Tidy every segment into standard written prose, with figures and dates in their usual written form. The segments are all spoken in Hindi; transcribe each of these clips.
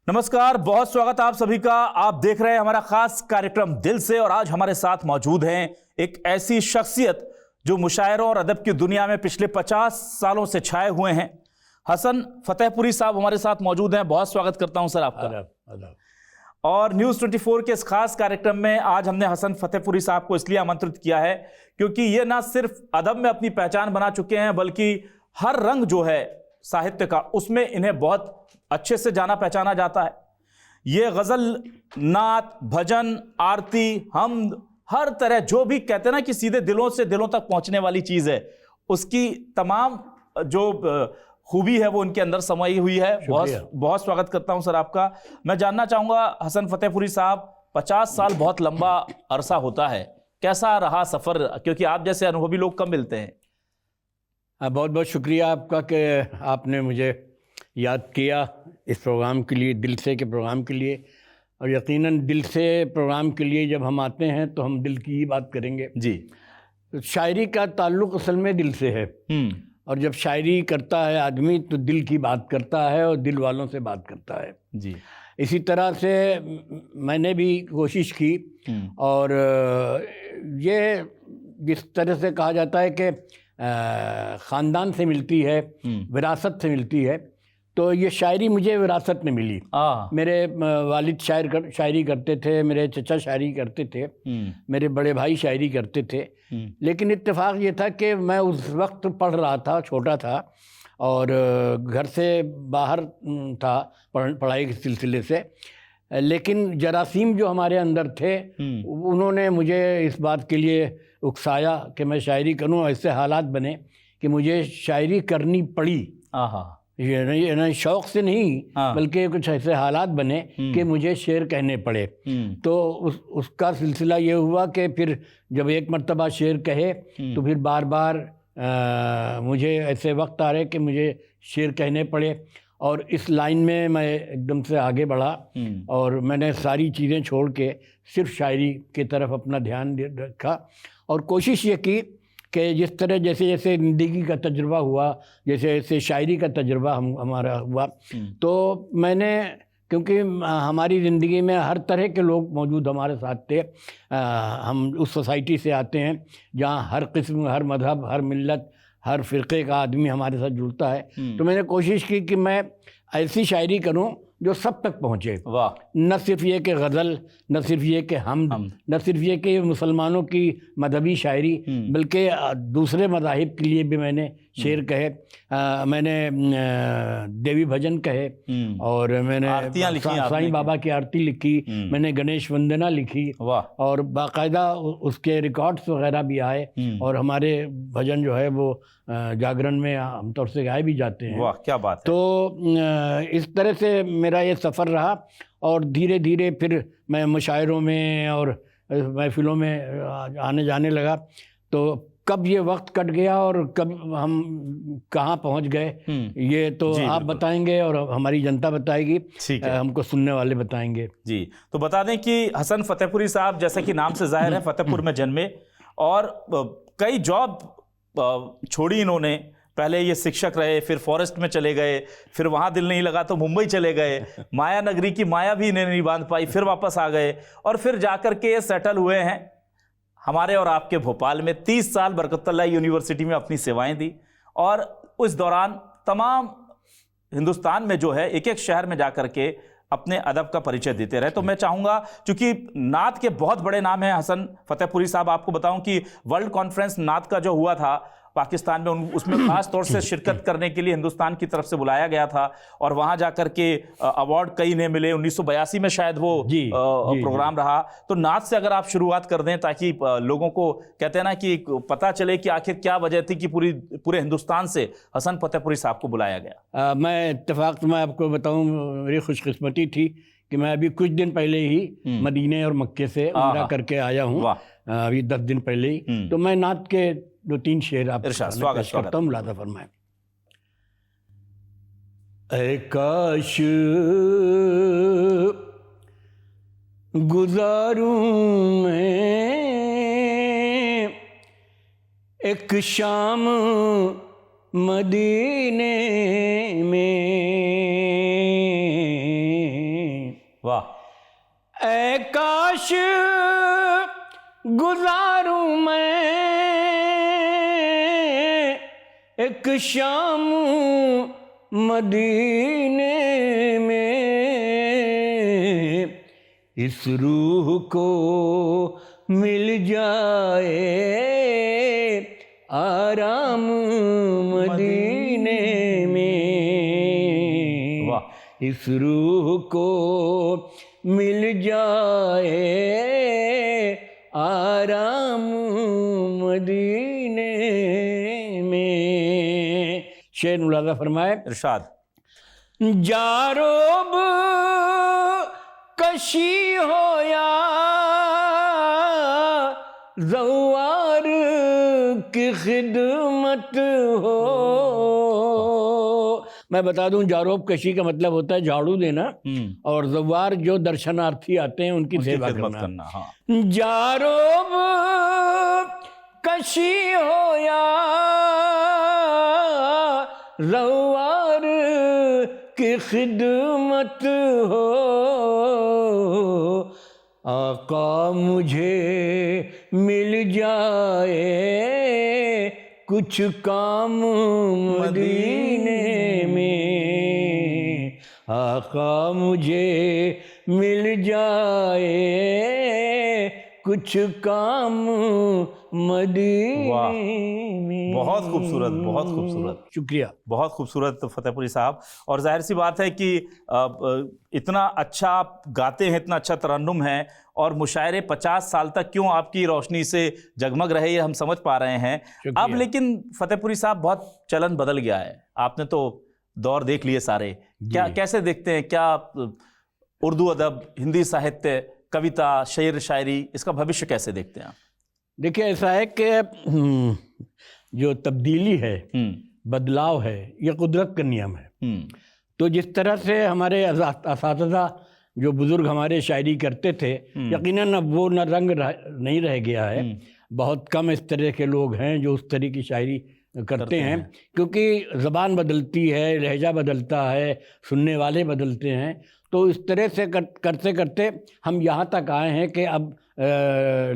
नमस्कार, बहुत स्वागत आप सभी का। आप देख रहे हैं हमारा खास कार्यक्रम दिल से, और आज हमारे साथ मौजूद हैं एक ऐसी शख्सियत जो मुशायरों और अदब की दुनिया में पिछले 50 सालों से छाए हुए हैं। हसन फतेहपुरी साहब हमारे साथ मौजूद हैं। बहुत स्वागत करता हूं सर आपका। अदब। और न्यूज़ 24 के इस खास कार्यक्रम में आज हमने हसन फतेहपुरी साहब को इसलिए आमंत्रित किया है क्योंकि ये ना सिर्फ अदब में अपनी पहचान बना चुके हैं, बल्कि हर रंग जो है साहित्य का, उसमें इन्हें बहुत अच्छे से जाना पहचाना जाता है। ये गजल, नात, भजन, आरती, हमद, हर तरह जो भी कहते हैं ना कि सीधे दिलों से दिलों तक पहुंचने वाली चीज है, उसकी तमाम जो खूबी है वो उनके अंदर समाई हुई है। बहुत बहुत स्वागत करता हूं सर आपका। मैं जानना चाहूंगा हसन फतेहपुरी साहब, 50 साल बहुत लंबा अरसा होता है, कैसा रहा सफर? क्योंकि आप जैसे अनुभवी लोग कम मिलते हैं। बहुत बहुत शुक्रिया आपका कि आपने मुझे याद किया इस प्रोग्राम के लिए, दिल से के प्रोग्राम के लिए। और यकीनन दिल से प्रोग्राम के लिए जब हम आते हैं तो हम दिल की ही बात करेंगे जी। शायरी का ताल्लुक़ असल में दिल से है, और जब शायरी करता है आदमी तो दिल की बात करता है और दिल वालों से बात करता है जी। इसी तरह से मैंने भी कोशिश की। और ये जिस तरह से कहा जाता है कि ख़ानदान से मिलती है, विरासत से मिलती है, तो ये शायरी मुझे विरासत में मिली। मेरे वालिद शायरी करते थे, मेरे चचा शायरी करते थे, मेरे बड़े भाई शायरी करते थे। लेकिन इत्तेफाक ये था कि मैं उस वक्त पढ़ रहा था, छोटा था और घर से बाहर था पढ़ाई के सिलसिले से। लेकिन जरासीम जो हमारे अंदर थे उन्होंने मुझे इस बात के लिए उकसाया कि मैं शायरी करूं। ऐसे हालात बने कि मुझे शायरी करनी पड़ी। ये नहीं शौक़ से नहीं, बल्कि कुछ ऐसे हालात बने कि मुझे शेर कहने पड़े। तो उसका सिलसिला ये हुआ कि फिर जब एक मर्तबा शेर कहे तो फिर बार बार मुझे ऐसे वक्त आ रहे कि मुझे शेर कहने पड़े। और इस लाइन में मैं एकदम से आगे बढ़ा और मैंने सारी चीज़ें छोड़ के सिर्फ शायरी की तरफ अपना ध्यान रखा और कोशिश ये की कि जिस तरह जैसे जैसे ज़िंदगी का तजुर्बा हुआ, जैसे जैसे शायरी का तजुर्बा हमारा हुआ, तो मैंने, क्योंकि हमारी ज़िंदगी में हर तरह के लोग मौजूद हमारे साथ थे। हम उस सोसाइटी से आते हैं जहाँ हर किस्म, हर मज़हब, हर मिल्लत, हर फ़िरक़े का आदमी हमारे साथ जुड़ता है। तो मैंने कोशिश की कि मैं ऐसी शायरी करूं जो सब तक पहुँचे। वाह। न सिर्फ ये कि गज़ल, न सिर्फ ये कि हमद, न सिर्फ ये कि मुसलमानों की मजहबी शायरी, बल्कि दूसरे मज़ाहिब के लिए भी मैंने शेर कहे, मैंने देवी भजन कहे, और मैंने साईं बाबा की आरती लिखी, मैंने गणेश वंदना लिखी, और बाकायदा उसके रिकॉर्ड्स वगैरह भी आए। और हमारे भजन जो है वो जागरण में आमतौर से गाए भी जाते हैं। वाह, क्या बात है। तो इस तरह से मेरा ये सफ़र रहा और धीरे धीरे फिर मैं मुशायरों में और महफिलों में आने जाने लगा। तो कब ये वक्त कट गया और कब हम कहाँ पहुँच गए, ये तो आप बताएंगे और हमारी जनता बताएगी, हमको सुनने वाले बताएंगे। जी, तो बता दें कि हसन फतेहपुरी साहब, जैसा कि नाम से जाहिर है, फतेहपुर में जन्मे और कई जॉब छोड़ी इन्होंने। पहले ये शिक्षक रहे, फिर फॉरेस्ट में चले गए, फिर वहाँ दिल नहीं लगा तो मुंबई चले गए, माया नगरी की माया भी इन्हें नहीं बांध पाई, फिर वापस आ गए और फिर जाकर के सेटल हुए हैं हमारे और आपके भोपाल में। 30 साल बरकतुल्लाह यूनिवर्सिटी में अपनी सेवाएं दी और उस दौरान तमाम हिंदुस्तान में जो है एक एक शहर में जाकर के अपने अदब का परिचय देते रहे। तो मैं चाहूँगा, चूँकि नात के बहुत बड़े नाम हैं हसन फतेहपुरी साहब, आपको बताऊं कि वर्ल्ड कॉन्फ्रेंस नात का जो हुआ था पाकिस्तान में, उसमें खास तौर से शिरकत करने के लिए हिंदुस्तान की तरफ से बुलाया गया था और वहां जाकर के अवार्ड कई ने मिले। 1982 में शायद वो प्रोग्राम रहा। तो नात से अगर आप शुरुआत कर दें ताकि लोगों को, कहते हैं ना कि पता चले कि आखिर क्या वजह थी कि पूरे हिंदुस्तान से हसन फतेहपुरी साहब को बुलाया गया। मैं इत्तेफाक मैं आपको बताऊं, मेरी खुशकिस्मती थी कि मैं अभी कुछ दिन पहले ही मदीने और मक्के से उम्रा करके आया हूँ, अभी 10 दिन पहले ही। तो मैं नात के 2-3 शेर आप पेश करता हूँ, मुलाज़ा फरमाएं। ऐ काश गुजारूं मैं एक शाम मदीने में, ऐ काश गुजारूं मैं एक शाम मदीने में, इस रूह को मिल जाए आराम मदीने में। वाह। इस रूह को मिल जाए आराम मदीने में। शेर मुलाजा फरमाए। इरशाद। जारोब कशी हो या ज़वार की खिदमत हो। मैं बता दूं, जारोब कशी का मतलब होता है झाड़ू देना, और ज़वार जो दर्शनार्थी आते हैं उनकी सेवा करना। हाँ। जारोब कशी हो या ज़वार की खिदमत हो, आका मुझे मिल जाए कुछ काम मदीने में, आका मुझे मिल जाए कुछ काम मदीने में। बहुत खूबसूरत, बहुत खूबसूरत। शुक्रिया। बहुत खूबसूरत फतेहपुरी साहब। और जाहिर सी बात है कि इतना अच्छा आप गाते हैं, इतना अच्छा तरन्नुम है, और मुशायरे 50 साल तक क्यों आपकी रोशनी से जगमग रहे ये हम समझ पा रहे हैं। अब लेकिन फतेहपुरी साहब बहुत चलन बदल गया है, आपने तो दौर देख लिए सारे। क्या कैसे देखते हैं, क्या उर्दू अदब, हिंदी साहित्य, कविता, शेर शायरी, इसका भविष्य कैसे देखते हैं आप? देखिए, ऐसा है कि जो तब्दीली है, बदलाव है, ये कुदरत का नियम है। तो जिस तरह से हमारे असातिज़ा जो बुज़ुर्ग हमारे शायरी करते थे, यकीनन अब वो न रंग नहीं रह गया है। बहुत कम इस तरह के लोग हैं जो उस तरह की शायरी करते हैं, क्योंकि ज़बान बदलती है, लहजा बदलता है, सुनने वाले बदलते हैं। तो इस तरह से करते करते हम यहाँ तक आए हैं कि अब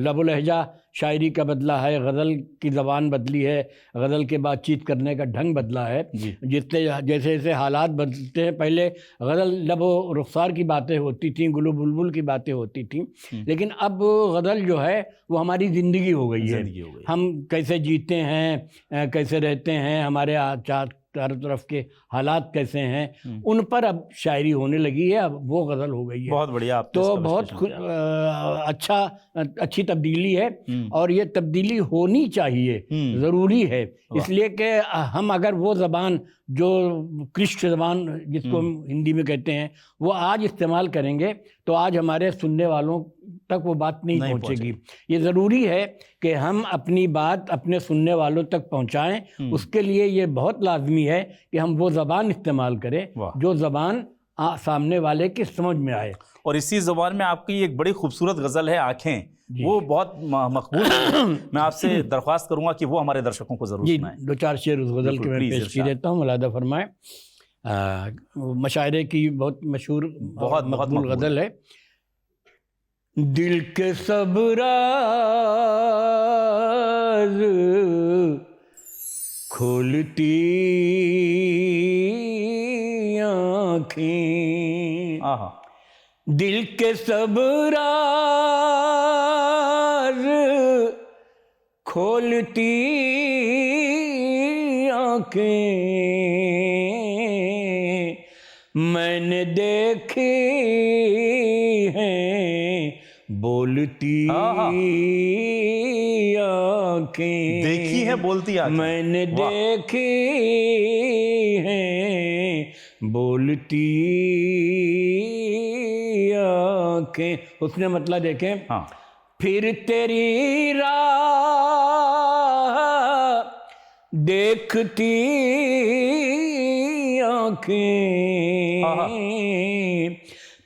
लबो लहजा शायरी का बदला है, गज़ल की ज़बान बदली है, गज़ल के बातचीत करने का ढंग बदला है। जितने जैसे जैसे हालात बदलते हैं, पहले गज़ल लब व रुखसार की बातें होती थीं, गुलु बुलबुल की बातें होती थीं, लेकिन अब गज़ल जो है वो हमारी ज़िंदगी हो गई है। हम कैसे जीते हैं, कैसे रहते हैं, हमारे चारों तरफ के हालात कैसे हैं, उन पर अब शायरी होने लगी है, अब वो गज़ल हो गई है। बहुत बढ़िया। तो बहुत अच्छी तब्दीली है, और ये तब्दीली होनी चाहिए, ज़रूरी है। इसलिए कि हम अगर वो ज़बान जो कृष्ण ज़बान जिसको हम हिंदी में कहते हैं, वो आज इस्तेमाल करेंगे तो आज हमारे सुनने वालों तक वो बात नहीं पहुंचेगी। ये ज़रूरी है कि हम अपनी बात अपने सुनने वालों तक पहुंचाएं। उसके लिए ये बहुत लाजमी है कि हम वो ज़बान इस्तेमाल करें जो ज़बान सामने वाले की समझ में आए। और इसी ज़बान में आपकी एक बड़ी खूबसूरत गज़ल है आँखें, वो बहुत मकबूल है। मैं आपसे दरख्वास्त करूंगा कि वो हमारे दर्शकों को ज़रूर सुनाएं। दो चार शेर उस गज़ल के मैं पेश की देता हूँ, मुलादा फरमाएं। मशायरे की बहुत मशहूर, बहुत मकबूल गज़ल है। दिल के सब राज खोलती आँखें, दिल के सब राज खोलती आँखें, मैंने देखी हैं बोलती आँखें, देखी है बोलती आँखें, मैंने देखी हैं बोलती आँखें। उसने मतलब देखें, फिर तेरी राह देखती आँखें,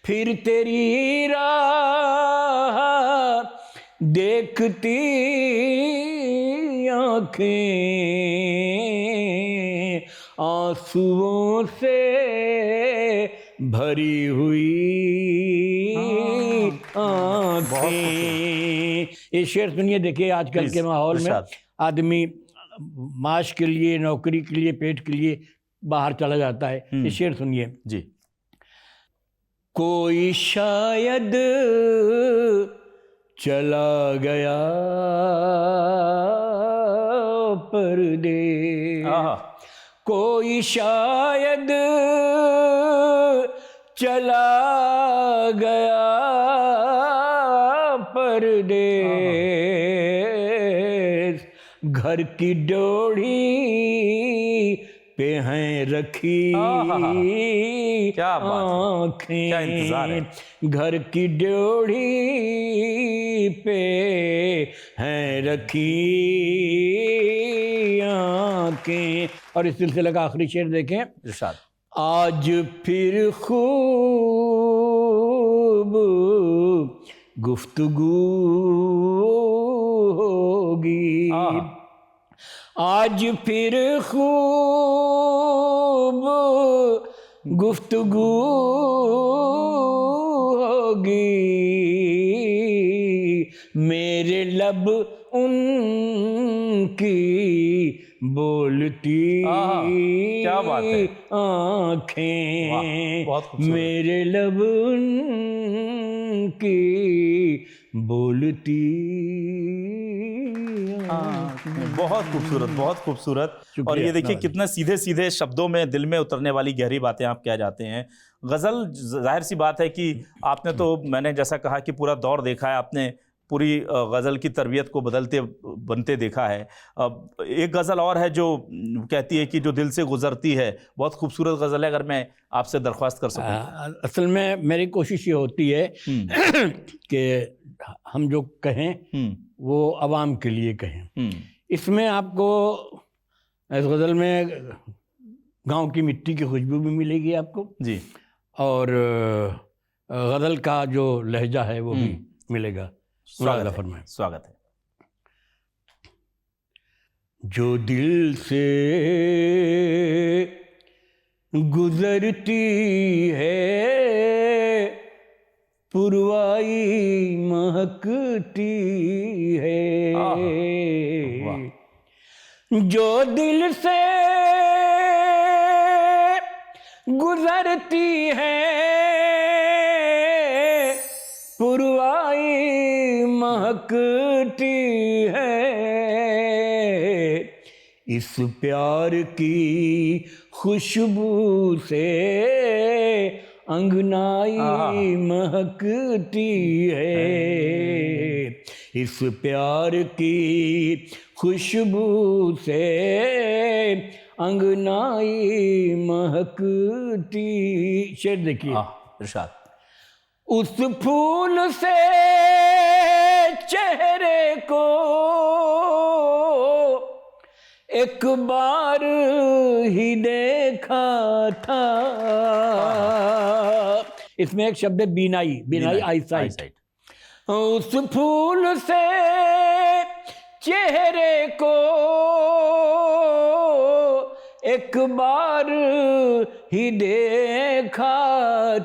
फिर तेरी राह देखती आँखें, आंसुओं से भरी हुई आँखें। ये शेर सुनिए, देखिए आजकल के माहौल में आदमी माश के लिए, नौकरी के लिए, पेट के लिए बाहर चला जाता है। ये शेर सुनिए जी। कोई शायद चला गया परदेस, कोई शायद चला गया परदेस, घर की डोरी पे हैं रखी क्या बात है, क्या इंतजार है। आँखें, घर की डोरी पे हैं रखी आँखें। और इस सिलसिले का आखिरी शेर देखें, इरशाद। आज फिर खूब गुफ्तगू होगी, आज फिर खूब गुफ्तगू होगी, मेरे लब उनकी बोलती क्या बात है, आँखें, बहुत खूबसूरत। मेरे लब उनकी बोलती बहुत खूबसूरत, बहुत खूबसूरत। और ये देखिए कितना सीधे सीधे शब्दों में दिल में उतरने वाली गहरी बातें आप कह जाते हैं। गज़ल, जाहिर सी बात है कि आपने तो, मैंने जैसा कहा कि पूरा दौर देखा है, आपने पूरी गज़ल की तरबियत को बदलते बनते देखा है। एक गज़ल और है जो कहती है कि जो दिल से गुजरती है, बहुत खूबसूरत गज़ल है, अगर मैं आपसे दरख्वास्त कर सकूं। असल में मेरी कोशिश ये होती है कि हम जो कहें वो आवाम के लिए कहें। इसमें आपको इस गज़ल में गांव की मिट्टी की खुशबू भी मिलेगी आपको जी, और गज़ल का जो लहजा है वो भी मिलेगा। स्वागत है, स्वागत है। जो दिल से गुजरती है पुरवाई महकती है, जो दिल से गुजरती है पुरवाई महकती है, इस प्यार की खुशबू से अंगनाई महकती है, इस प्यार की खुशबू से अंगनाई महकती। शेर देखिए, इरशाद। उस फूल से चेहरे को एक बार ही देखा था। इसमें एक शब्द है बीनाई, बीनाई आईसाइट। उस फूल से चेहरे को एक बार ही देखा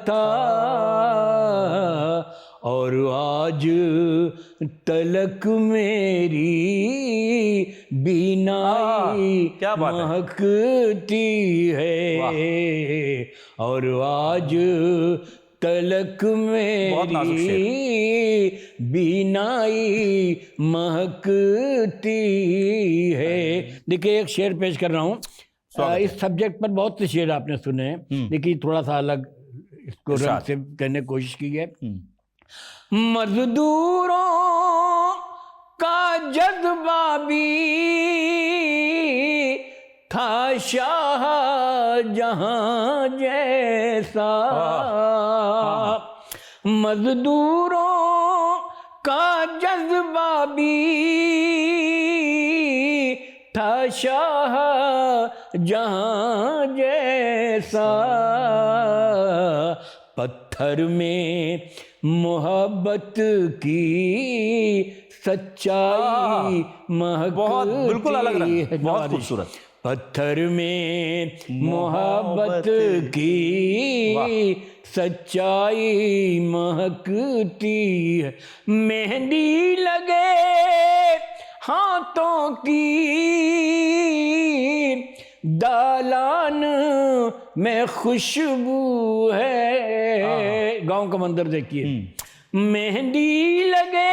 था, और आज तलक मेरी बीनाई महकती है, और आज तलक मेरी बीनाई महकती है। देखिए एक शेर पेश कर रहा हूँ, इस सब्जेक्ट पर बहुत से शेर आपने सुने हैं, देखिए थोड़ा सा अलग इसको रंग से कहने की कोशिश की है। मजदूरों का जज्बा भी था शाह जहां जैसा, मजदूरों का जज्बा भी था शाह जहां जैसा, पत्थर में मोहब्बत की सच्चाई महक, बहुत बिल्कुल अलग रंग, बहुत खूबसूरत। पत्थर में मोहब्बत की सच्चाई महकती है, मेहंदी लगे हाथों की दालान में खुशबू है। गांव का मंदिर देखिए, मेहंदी लगे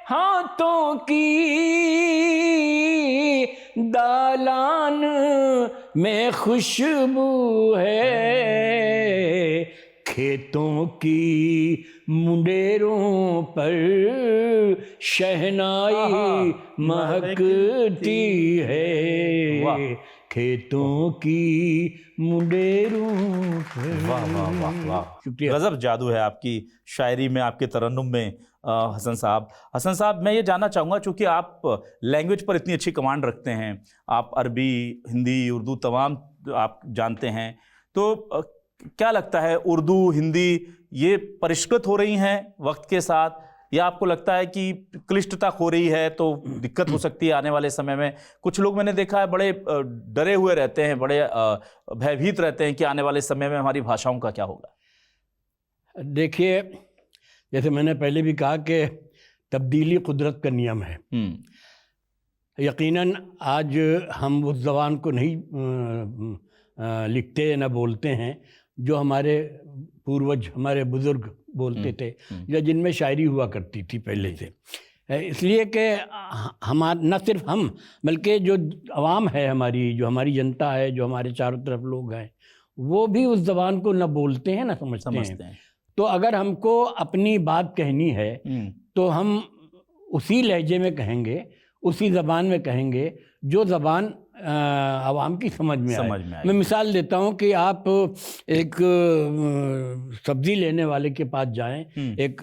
हाथों की दालान में खुशबू है, खेतों की मुंडेरों पर शहनाई महकती है, खेतों की मुंडेरों पर। वाह वाह वाह वाह, शुक्रिया। गजब जादू है आपकी शायरी में, आपके तरन्नुम में हसन साहब। हसन साहब, मैं ये जानना चाहूँगा, चूँकि आप लैंग्वेज पर इतनी अच्छी कमांड रखते हैं, आप अरबी, हिंदी, उर्दू तमाम आप जानते हैं, तो क्या लगता है उर्दू, हिंदी ये परिष्कृत हो रही हैं वक्त के साथ, या आपको लगता है कि क्लिष्टता हो रही है तो दिक्कत हो सकती है आने वाले समय में? कुछ लोग मैंने देखा है बड़े डरे हुए रहते हैं, बड़े भयभीत रहते हैं कि आने वाले समय में हमारी भाषाओं का क्या होगा। देखिए, जैसे मैंने पहले भी कहा कि तब्दीली कुदरत का नियम है। यकीनन आज हम उस ज़बान को नहीं लिखते न बोलते हैं जो हमारे पूर्वज, हमारे बुज़ुर्ग बोलते थे, या जिनमें शायरी हुआ करती थी पहले से। इसलिए कि हमार न सिर्फ हम, बल्कि जो आवाम है हमारी, जो हमारी जनता है, जो हमारे चारों तरफ लोग हैं, वो भी उस ज़बान को न बोलते हैं न समझते हैं। तो अगर हमको अपनी बात कहनी है तो हम उसी लहजे में कहेंगे, उसी ज़बान में कहेंगे जो ज़बान आवाम की समझ में आए। मैं मिसाल देता हूँ कि आप एक सब्ज़ी लेने वाले के पास जाएं, एक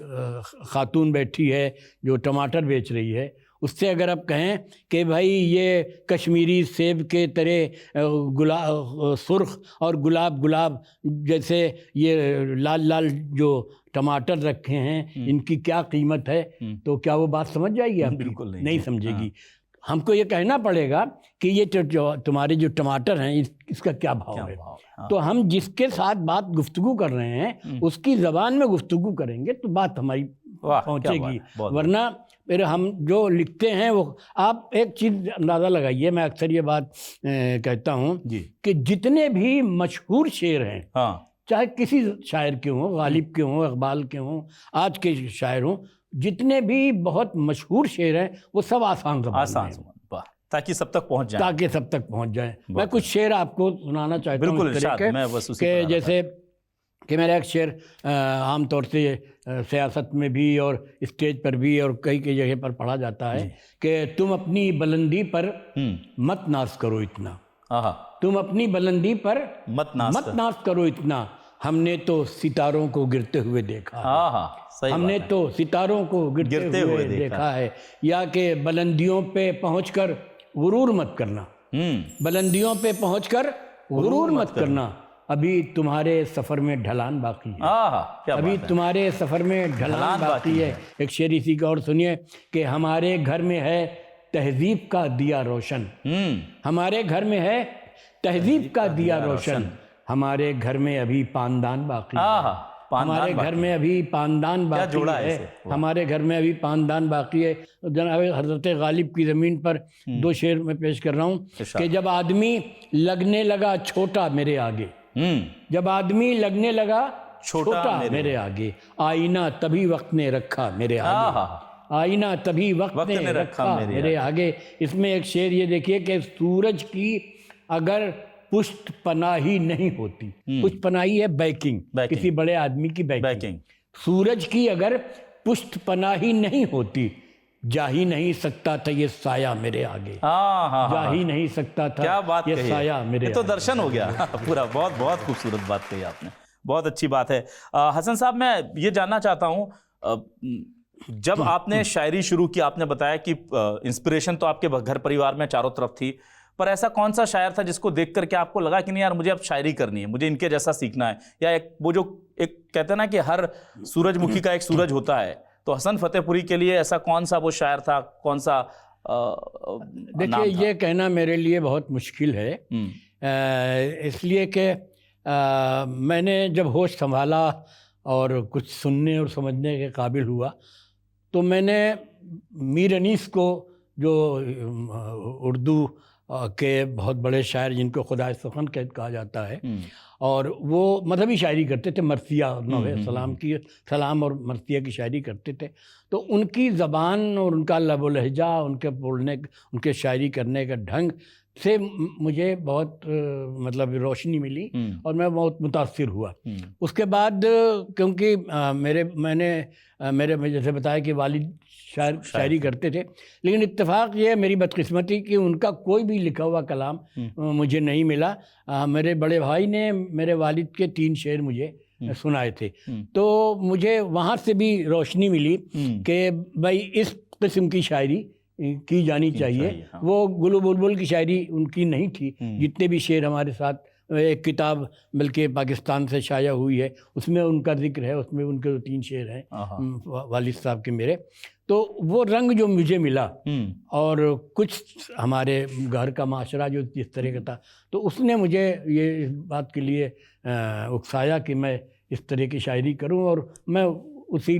खातून बैठी है जो टमाटर बेच रही है, उससे अगर आप कहें कि भाई ये कश्मीरी सेब के तरह सुर्ख और गुलाब जैसे ये लाल लाल जो टमाटर रखे हैं, इनकी क्या कीमत है, तो क्या वो बात समझ जाएगी? आप बिल्कुल नहीं समझेगी। हमको ये कहना पड़ेगा कि ये तुम्हारे जो टमाटर हैं इसका क्या भाव है। तो हम जिसके साथ बात गुफ्तगू कर रहे हैं उसकी ज़बान में गुफ्तगू करेंगे तो बात हमारी पहुंचेगी। वरना फिर हम जो लिखते हैं वो, आप एक चीज़ अंदाज़ा लगाइए, मैं अक्सर ये बात कहता हूँ कि जितने भी मशहूर शेर हैं, चाहे किसी शायर के हों, गालिब के हों, इकबाल के हों, आज के शायर हों, जितने भी बहुत मशहूर शेर हैं वो सब आसान ज़बान में, ताकि सब तक पहुंच जाए। मैं कुछ शेर आपको सुनाना चाहता हूँ कि जैसे कि मेरा एक शेर आमतौर से सियासत में भी और स्टेज पर भी और कई जगह पर पढ़ा जाता है कि तुम अपनी बुलंदी पर मत नाज करो इतना, तुम अपनी बुलंदी पर मत नाज करो इतना, हमने तो सितारों को गिरते हुए देखा है, हमने तो सितारों को गिरते हुए देखा है। या कि बुलंदियों पे पहुंचकर गुरूर मत करना, बुलंदियों पे पहुंचकर गुरूर मत करना, अभी तुम्हारे सफ़र में ढलान बाकी है, अभी तुम्हारे सफ़र में ढलान बाकी है। एक शेर इसी का और सुनिए कि हमारे घर में है तहजीब का दिया रोशन, हमारे घर में है तहजीब का दिया रोशन, हमारे घर में अभी पानदान बाकी है, हमारे घर में अभी पानदान बाकी है, हमारे घर में अभी पानदान बाकी है। जनाब हज़रत गालिब की ज़मीन पर दो शेर में पेश कर रहा हूँ कि जब आदमी लगने लगा छोटा मेरे आगे, जब आदमी लगने लगा छोटा मेरे आगे, आईना तभी वक्त ने रखा मेरे आगे, आईना तभी वक्त ने रखा मेरे आगे। इसमें एक शेर ये देखिए कि सूरज की अगर पुष्ट पनाही नहीं होती, पुष्ट पनाही है बैकिंग, किसी बड़े आदमी की बैकिंग, सूरज की अगर पुष्ट पनाही नहीं होती, जा ही नहीं सकता था ये साया मेरे आगे, जा ही नहीं सकता था क्या बात ये साया मेरे आगे। तो दर्शन हो गया पूरा। बहुत बहुत खूबसूरत बात कही आपने, बहुत अच्छी बात है। हसन साहब, मैं ये जानना चाहता हूँ, जब आपने शायरी शुरू की, आपने बताया कि इंस्पिरेशन तो आपके घर परिवार में चारों तरफ थी, पर ऐसा कौन सा शायर था जिसको देख करके आपको लगा कि नहीं यार मुझे अब शायरी करनी है, मुझे इनके जैसा सीखना है? या एक वो जो एक कहते हैं ना कि हर सूरजमुखी का एक सूरज होता है, तो हसन फतेहपुरी के लिए ऐसा कौन सा वो शायर था, कौन सा देखिए, नाम था? ये कहना मेरे लिए बहुत मुश्किल है, इसलिए कि मैंने जब होश संभाला और कुछ सुनने और समझने के काबिल हुआ, तो मैंने मीर अनीस को, जो उर्दू के बहुत बड़े शायर जिनको खुदाए सुखन कहा जाता है, और वो मजहबी शायरी करते थे, मरसिया नौहे सलाम और मरसिया की शायरी करते थे, तो उनकी ज़बान और उनका लब लहजा, उनके बोलने, उनके शायरी करने का ढंग से मुझे बहुत मतलब रोशनी मिली और मैं बहुत मुतासिर हुआ। उसके बाद क्योंकि मैंने जैसे बताया कि वालिद शायरी करते थे, लेकिन इत्तेफाक ये मेरी बदकिस्मती कि उनका कोई भी लिखा हुआ कलाम मुझे नहीं मिला। मेरे बड़े भाई ने मेरे वालिद के 3 शेर मुझे सुनाए थे, तो मुझे वहाँ से भी रोशनी मिली कि भाई इस किस्म की शायरी की जानी चाहिए। हाँ। वो गुलू बुलबुल की शायरी उनकी नहीं थी। जितने भी शेर हमारे साथ, एक किताब बल्कि पाकिस्तान से शाया हुई है, उसमें उनका जिक्र है, उसमें उनके 3 शेर हैं वालिद साहब के मेरे। तो वो रंग जो मुझे मिला और कुछ हमारे घर का माशरा जो जिस तरह का था, तो उसने मुझे ये इस बात के लिए उकसाया कि मैं इस तरह की शायरी करूं, और मैं उसी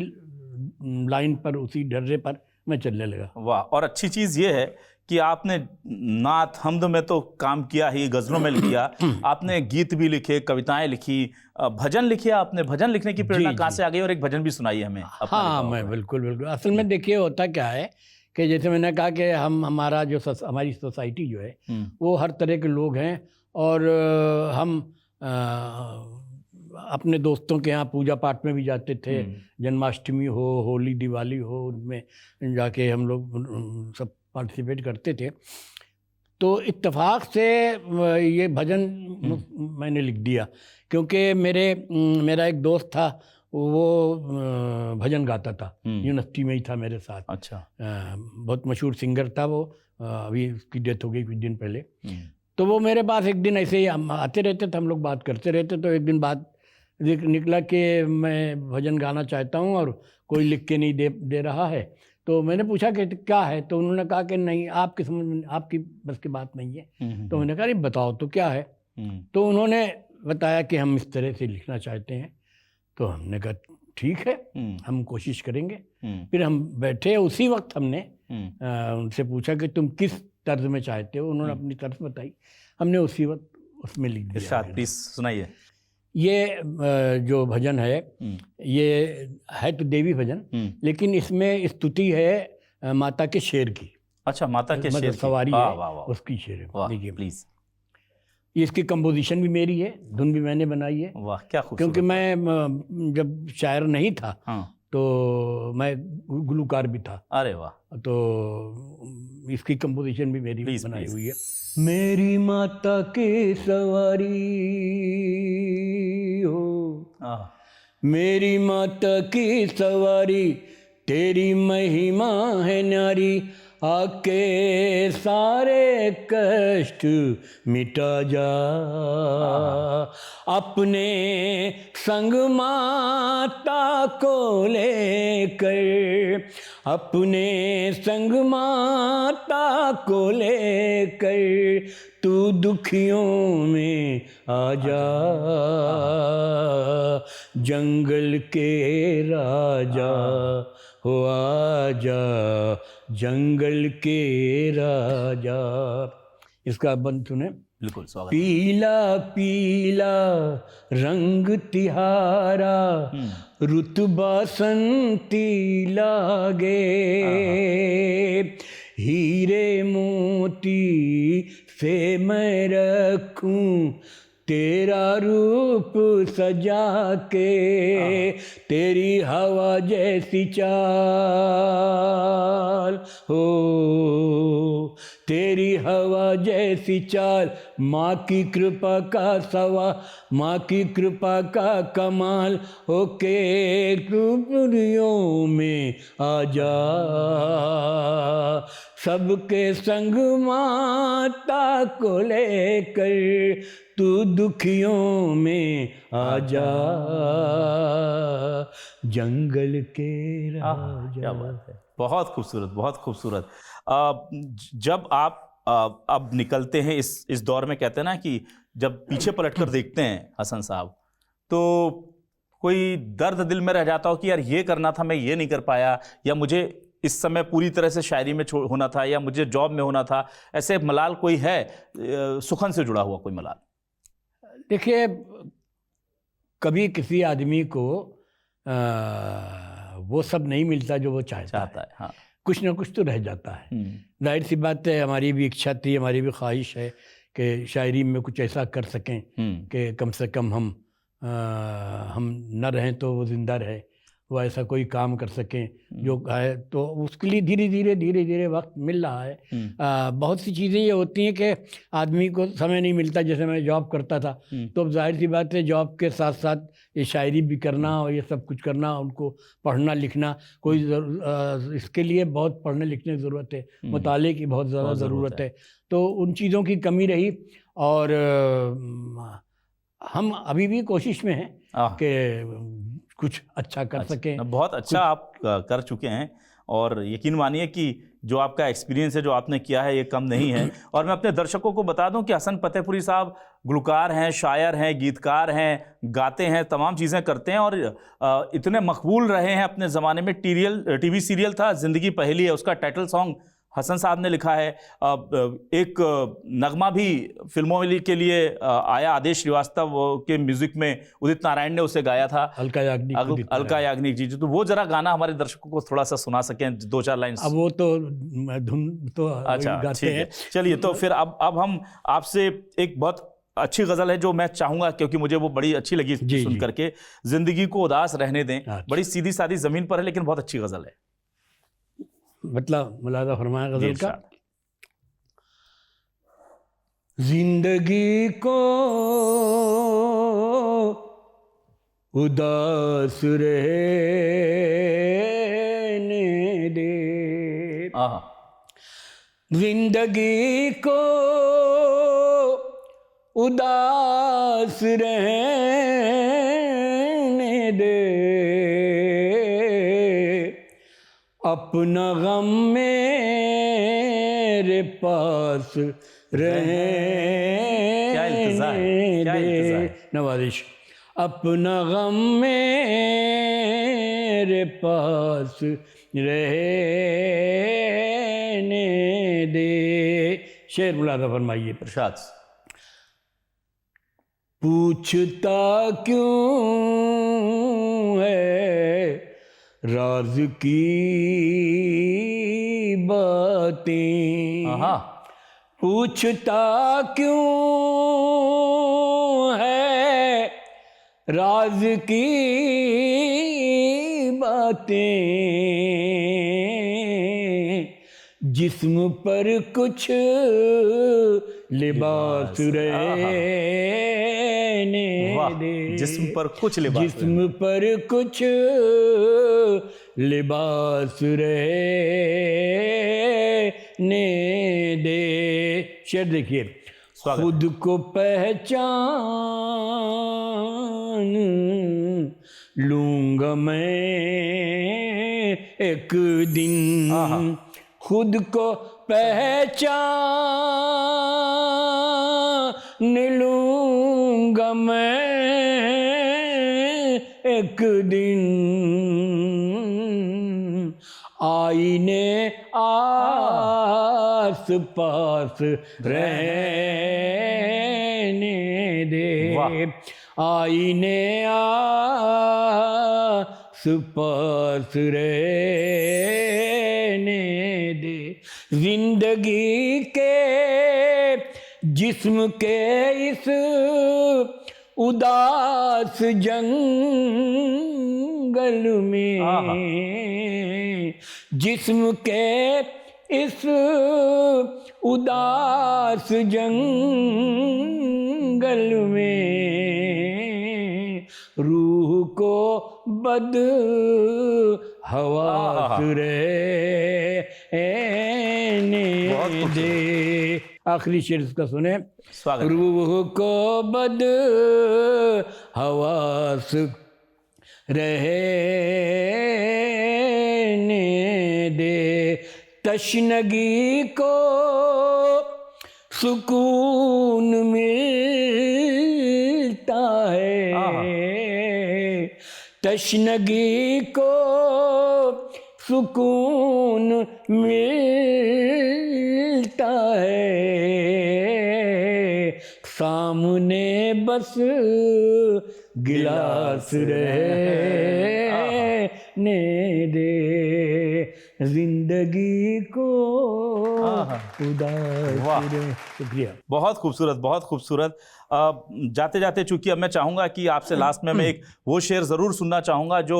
लाइन पर, उसी ढर्रे पर मैं चलने लगा। वाह। और अच्छी चीज़ ये है कि आपने नात हमद में तो काम किया ही, गज़लों में किया, आपने गीत भी लिखे, कविताएं लिखी, भजन लिखे। आपने भजन लिखने की प्रेरणा कहाँ से आ गई, और एक भजन भी सुनाइए हमें। हाँ, मैं बिल्कुल असल में देखिए होता क्या है कि जैसे मैंने कहा कि हमारा जो हमारी सोसाइटी जो है वो हर तरह के लोग हैं, और हम अपने दोस्तों के यहाँ पूजा पाठ में भी जाते थे, जन्माष्टमी हो, होली, दिवाली हो, उनमें जाके हम लोग सब पार्टिसिपेट करते थे। तो इत्तेफाक से ये भजन मैंने लिख दिया, क्योंकि मेरा एक दोस्त था, वो भजन गाता था, यूनिवर्सिटी में ही था मेरे साथ। अच्छा। बहुत मशहूर सिंगर था वो, अभी उसकी डेथ हो गई कुछ दिन पहले। तो वो मेरे पास एक दिन ऐसे ही आते रहते थे, हम लोग बात करते रहते, तो एक दिन बात निकला कि मैं भजन गाना चाहता हूँ और कोई लिख के नहीं दे रहा है। तो मैंने पूछा कि क्या है, तो उन्होंने कहा कि नहीं, आपकी समझ में, आपकी बस की बात नहीं है। तो मैंने कहा नहीं, बताओ तो क्या है। तो उन्होंने बताया कि हम इस तरह से लिखना चाहते हैं। तो हमने कहा ठीक है, हम कोशिश करेंगे। फिर हम बैठे, उसी वक्त हमने उनसे पूछा कि तुम किस तर्ज में चाहते हो। उन्होंने अपनी तर्ज बताई, हमने उसी वक्त उसमें लिख दिया। प्लीज सुनाइए। ये जो भजन है, ये है तो देवी भजन, लेकिन इसमें स्तुति है माता के शेर की। अच्छा, माता के शेर सवारी है, उसकी शेर है। देखिए प्लीज, इसकी कंपोजिशन भी मेरी है, धुन भी मैंने बनाई है। वाह, क्या खूबसूरत। क्योंकि मैं जब शायर नहीं था, तो मैं गुलूकार भी था। अरे वाह। तो इसकी कंपोजिशन भी मेरी बनाई हुई है। मेरी माता की सवारी हो, मेरी माता की सवारी, तेरी महिमा है न्यारी, आके सारे कष्ट मिटा जा, अपने संग माता को लेकर, अपने संग माता को लेकर तू दुखियों में आ जा, जंगल के राजा हो आजा, जंगल के राजा। इसका बंद सुने। बिल्कुल, स्वागत। पीला पीला रंग तिहारा, रुत बसंती लागे, हीरे मोती से मैं रखूं तेरा रूप सजा के, तेरी हवा जैसी चाल हो, तेरी हवा जैसी चाल, माँ की कृपा का सवा, माँ की कृपा का कमाल, होके टुकड़ियों में आ जा, सबके संग माता को लेकर तू दुखियों में आ जा, जंगल के राजा। क्या बात है। बहुत खूबसूरत, बहुत खूबसूरत। जब आप अब निकलते हैं इस दौर में, कहते हैं ना कि जब पीछे पलटकर देखते हैं हसन साहब, तो कोई दर्द दिल में रह जाता हो कि यार ये करना था, मैं ये नहीं कर पाया, या मुझे इस समय पूरी तरह से शायरी में होना था, या मुझे जॉब में होना था। ऐसे मलाल कोई है, सुखन से जुड़ा हुआ कोई मलाल? देखिए, कभी किसी आदमी को वो सब नहीं मिलता जो वो चाहता है। हाँ। कुछ ना कुछ तो रह जाता है। जाहिर सी बात है, हमारी भी इच्छा थी, हमारी भी ख्वाहिश है कि शायरी में कुछ ऐसा कर सकें कि कम से कम हम न रहें तो वो ज़िंदा रहे, वो ऐसा कोई काम कर सकें जो है। तो उसके लिए धीरे धीरे वक्त मिल रहा है। बहुत सी चीज़ें ये होती हैं कि आदमी को समय नहीं मिलता। जैसे मैं जॉब करता था, तो अब जाहिर सी बात है जॉब के साथ साथ ये शायरी भी करना और ये सब कुछ करना, उनको पढ़ना लिखना, कोई इसके लिए बहुत पढ़ने लिखने की ज़रूरत है, मुताले की बहुत ज़्यादा ज़रूरत है। तो उन चीज़ों की कमी रही, और हम अभी भी कोशिश में हैं कि कुछ अच्छा कर सकें। बहुत अच्छा आप कर चुके हैं, और यकीन मानिए कि जो आपका एक्सपीरियंस है, जो आपने किया है, ये कम नहीं है। और मैं अपने दर्शकों को बता दूं कि हसन फतेहपुरी साहब गुलकार हैं, शायर हैं, गीतकार हैं, गाते हैं, तमाम चीज़ें करते हैं, और इतने मकबूल रहे हैं अपने ज़माने में। टीवी सीरियल था ज़िंदगी पहेली है, उसका टाइटल सॉन्ग हसन साहब ने लिखा है। एक नगमा भी फिल्मों के लिए आया, आदेश श्रीवास्तव के म्यूजिक में उदित नारायण ने उसे गाया था, अलका याग्निक जी। तो वो जरा गाना हमारे दर्शकों को थोड़ा सा सुना सकें, 2-4 लाइन। अब वो तो धुन तो अच्छा, गाते हैं। चलिए, तो फिर अब हम आपसे एक बहुत अच्छी गज़ल है जो मैं चाहूँगा, क्योंकि मुझे वो बड़ी अच्छी लगी सुन करके। जिंदगी को उदास रहने दें। बड़ी सीधी सादी ज़मीन पर है, लेकिन बहुत अच्छी गज़ल है। मतलब मुलादा फरमाया गज़ल का। जिंदगी को उदास रहने दे, जिंदगी को उदास रहने दे, अपना गम मेरे पास रहने दे। नवाजिश। अपना गम मेरे पास रहने दे। शेर मुलादा फरमाइए। इरशाद। पूछता क्यों है राज की बातें, पूछता क्यों है राज की बातें, जिस्म पर कुछ लिबास रहने दे, जिस्म पर कुछ लिबास, जिस्म पर कुछ लिबास रहने दे। शेर देखिए। खुद को पहचान लूंगा मैं एक दिन, खुद को पहचान लूंगा मैं एक दिन, आईने आस पास रहने दे, आईने आस पास रहने दे। जिंदगी के जिस्म के इस उदास जंगल में, जिस्म के इस उदास जंगल में, रूह को बद हवास रहने दे। आखिरी शेर इसका सुने। रूह को बद हवास रहने दे, तशनगी को सुकून मिलता है, तशनगी को सुकून मिलता है, सामने बस गिलास रहने दे, जिंदगी को उदास रहे। शुक्रिया। बहुत खूबसूरत, बहुत खूबसूरत। जाते जाते चूंकि अब मैं चाहूँगा कि आपसे लास्ट में मैं एक वो शेर ज़रूर सुनना चाहूँगा जो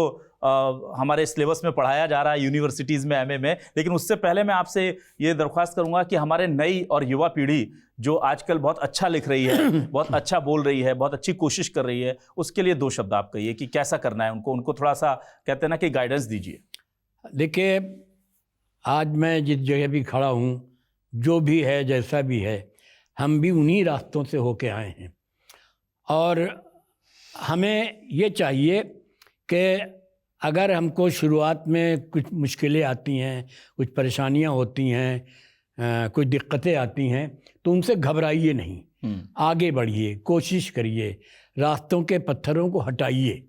हमारे सिलेबस में पढ़ाया जा रहा है यूनिवर्सिटीज़ में, एमए में, लेकिन उससे पहले मैं आपसे ये दरख्वास्त करूँगा कि हमारे नई और युवा पीढ़ी जो आजकल बहुत अच्छा लिख रही है, बहुत अच्छा बोल रही है, बहुत अच्छी कोशिश कर रही है, उसके लिए 2 शब्द आप कहिए कि कैसा करना है उनको थोड़ा सा कहते हैं ना कि गाइडेंस दीजिए। देखिए, आज मैं जिस जगह भी खड़ा हूँ, जो भी है, जैसा भी है, हम भी उन्हीं रास्तों से होके आए हैं और हमें ये चाहिए कि अगर हमको शुरुआत में कुछ मुश्किलें आती हैं, कुछ परेशानियां होती हैं, कुछ दिक्कतें आती हैं, तो उनसे घबराइए नहीं, आगे बढ़िए, कोशिश करिए, रास्तों के पत्थरों को हटाइए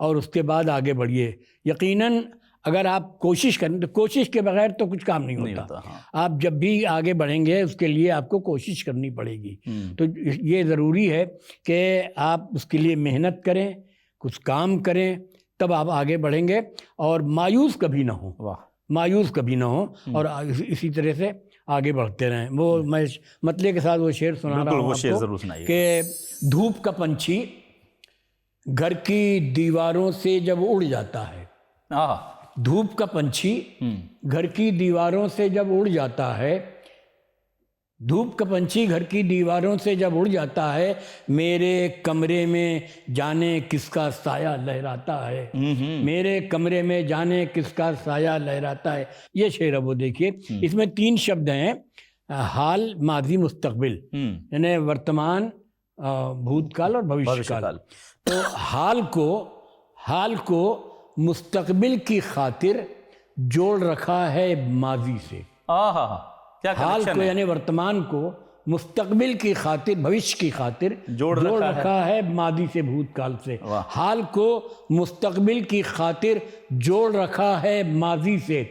और उसके बाद आगे बढ़िए। यकीनन अगर आप कोशिश करें तो कोशिश के बगैर तो कुछ काम नहीं होता। हाँ। आप जब भी आगे बढ़ेंगे उसके लिए आपको कोशिश करनी पड़ेगी। तो ये ज़रूरी है कि आप उसके लिए मेहनत करें, कुछ काम करें, तब आप आगे बढ़ेंगे और मायूस कभी ना हो। वाह, मायूस कभी ना हो और इसी तरह से आगे बढ़ते रहें। वो मैं मतले के साथ वो शेर सुना रहा हूँ आपको कि धूप का पंछी घर की दीवारों से जब उड़ जाता है, धूप का पंछी घर की दीवारों से जब उड़ जाता है, धूप का पंछी घर की दीवारों से जब उड़ जाता है, मेरे कमरे में जाने किसका साया लहराता है, मेरे कमरे में जाने किसका साया लहराता है। ये शेर है वो, देखिए इसमें 3 शब्द हैं, हाल, माजी, मुस्तकबिल, यानी वर्तमान, भूतकाल और भविष्यकाल। तो हाल को मुस्तकबिल की खातिर जोड़ रखा है माजी से। हाल को यानी वर्तमान को मुस्तकबिल की खातिर, भविष्य की खातिर जोड़ रखा है माजी से, भूतकाल से। हाल को मुस्तकबिल की खातिर जोड़ रखा है माजी से,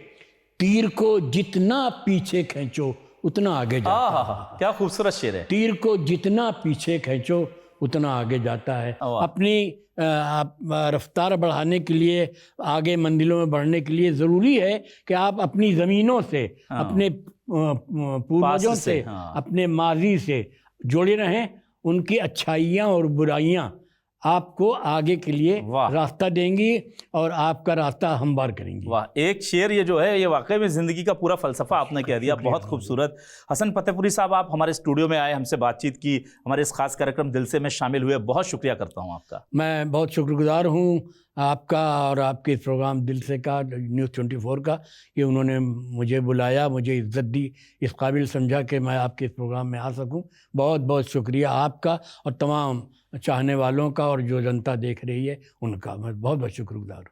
तीर को जितना पीछे खींचो उतना आगे जाता है। क्या खूबसूरत शेर है। तीर को जितना पीछे खींचो उतना आगे जाता है। अपनी रफ्तार बढ़ाने के लिए, आगे मंजिलों में बढ़ने के लिए ज़रूरी है कि आप अपनी ज़मीनों से, अपने पूर्वजों से, अपने माजी से जुड़े रहें। उनकी अच्छाइयाँ और बुराइयाँ आपको आगे के लिए रास्ता देंगी और आपका रास्ता हमवार करेंगी। वाह, एक शेर ये जो है ये वाकई में ज़िंदगी का पूरा फ़लसफ़ा आपने कह दिया। बहुत खूबसूरत। हसन फतेहपुरी साहब, आप हमारे स्टूडियो में आए, हमसे बातचीत की, हमारे इस खास कार्यक्रम दिल से में शामिल हुए, बहुत शुक्रिया करता हूँ आपका। मैं बहुत शुक्रगुजार हूँ आपका और आपके इस प्रोग्राम दिल से का, न्यूज़ 24 का, कि उन्होंने मुझे बुलाया, मुझे इज्जत दी, इस काबिल समझा कि मैं आपके इस प्रोग्राम में आ सकूं। बहुत बहुत शुक्रिया आपका और तमाम चाहने वालों का और जो जनता देख रही है उनका। मैं बहुत बहुत शुक्रगुजार हूँ।